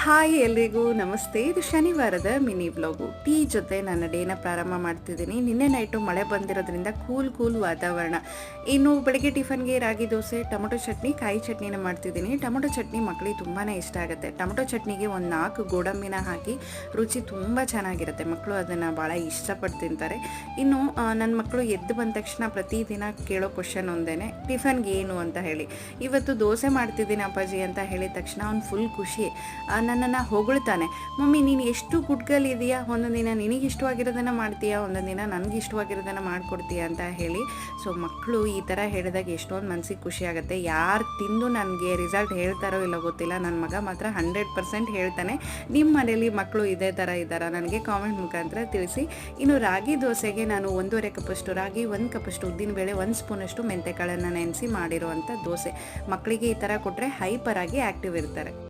Hi ಎಲ್ರಿಗೂ ನಮಸ್ತೆ. ಇದು ಶನಿವಾರದ ಮಿನಿ ವ್ಲಾಗು. ಟೀ ಜೊತೆ ನನ್ನ ಡೇನ ಪ್ರಾರಂಭ ಮಾಡ್ತಿದ್ದೀನಿ. ನಿನ್ನೆ ನೈಟು ಮಳೆ ಬಂದಿರೋದ್ರಿಂದ ಕೂಲ್ ವಾತಾವರಣ. ಇನ್ನು ಬೆಳಗ್ಗೆ ಟಿಫನ್ಗೆ ರಾಗಿ ದೋಸೆ, ಟೊಮೊಟೊ ಚಟ್ನಿ, ಕಾಯಿ ಚಟ್ನಿನ ಮಾಡ್ತಿದ್ದೀನಿ. ಟೊಮೊಟೊ ಚಟ್ನಿ ಮಕ್ಕಳಿಗೆ ತುಂಬಾ ಇಷ್ಟ ಆಗುತ್ತೆ. ಟೊಮೊಟೊ ಚಟ್ನಿಗೆ ಒಂದು 4 ಗೋಡಂಬಿನ ಹಾಕಿ ರುಚಿ ತುಂಬ ಚೆನ್ನಾಗಿರುತ್ತೆ. ಮಕ್ಕಳು ಅದನ್ನು ಭಾಳ ಇಷ್ಟಪಟ್ಟು ತಿಂತಾರೆ. ಇನ್ನು ನನ್ನ ಮಕ್ಕಳು ಎದ್ದು ಬಂದ ತಕ್ಷಣ ಪ್ರತಿದಿನ ಕೇಳೋ ಕ್ವಶನ್ ಒಂದೇ, ಟಿಫನ್ಗೆ ಏನು ಅಂತ ಹೇಳಿ. ಇವತ್ತು ದೋಸೆ ಮಾಡ್ತಿದ್ದೀನಿ ಅಪ್ಪಾಜಿ ಅಂತ ಹೇಳಿದ ತಕ್ಷಣ ಅವ್ನು ಫುಲ್ ಖುಷಿ. ನನ್ನನ್ನು ಹೊಗಳ್ತಾನೆ, ಮಮ್ಮಿ ನೀನು ಎಷ್ಟು ಕುಟ್ಕಲ್ಲಿದೆಯಾ, ಒಂದೊಂದು ದಿನ ನಿನಗೆ ಇಷ್ಟವಾಗಿರೋದನ್ನು ಮಾಡ್ತೀಯಾ, ಒಂದೊಂದು ದಿನ ನನಗೆ ಇಷ್ಟವಾಗಿರೋದನ್ನು ಮಾಡಿಕೊಡ್ತೀಯಾ ಅಂತ ಹೇಳಿ. ಸೊ ಮಕ್ಕಳು ಈ ಥರ ಹೇಳಿದಾಗ ಎಷ್ಟೊಂದು ಮನಸ್ಸಿಗೆ ಖುಷಿ ಆಗುತ್ತೆ. ಯಾರು ತಿಂದು ನನಗೆ ರಿಸಲ್ಟ್ ಹೇಳ್ತಾರೋ ಇಲ್ಲೋ ಗೊತ್ತಿಲ್ಲ, ನನ್ನ ಮಗ ಮಾತ್ರ 100% ಹೇಳ್ತಾನೆ. ನಿಮ್ಮ ಮನೇಲಿ ಮಕ್ಕಳು ಇದೇ ಥರ ಇದ್ದಾರಾ, ನನಗೆ ಕಾಮೆಂಟ್ ಮುಖಾಂತರ ತಿಳಿಸಿ. ಇನ್ನು ರಾಗಿ ದೋಸೆಗೆ ನಾನು 1.5 ಕಪ್ಪಷ್ಟು ರಾಗಿ, 1 ಕಪ್ಪಷ್ಟು ಉದ್ದಿನಬೇಳೆ, 1 ಸ್ಪೂನಷ್ಟು ಮೆಂತೆಕಾಳನ್ನು ನೆನೆಸಿ ಮಾಡಿರುವಂಥ ದೋಸೆ. ಮಕ್ಕಳಿಗೆ ಈ ಥರ ಕೊಟ್ಟರೆ ಹೈಪರ್ ಆಗಿ ಆ್ಯಕ್ಟಿವ್ ಇರ್ತಾರೆ.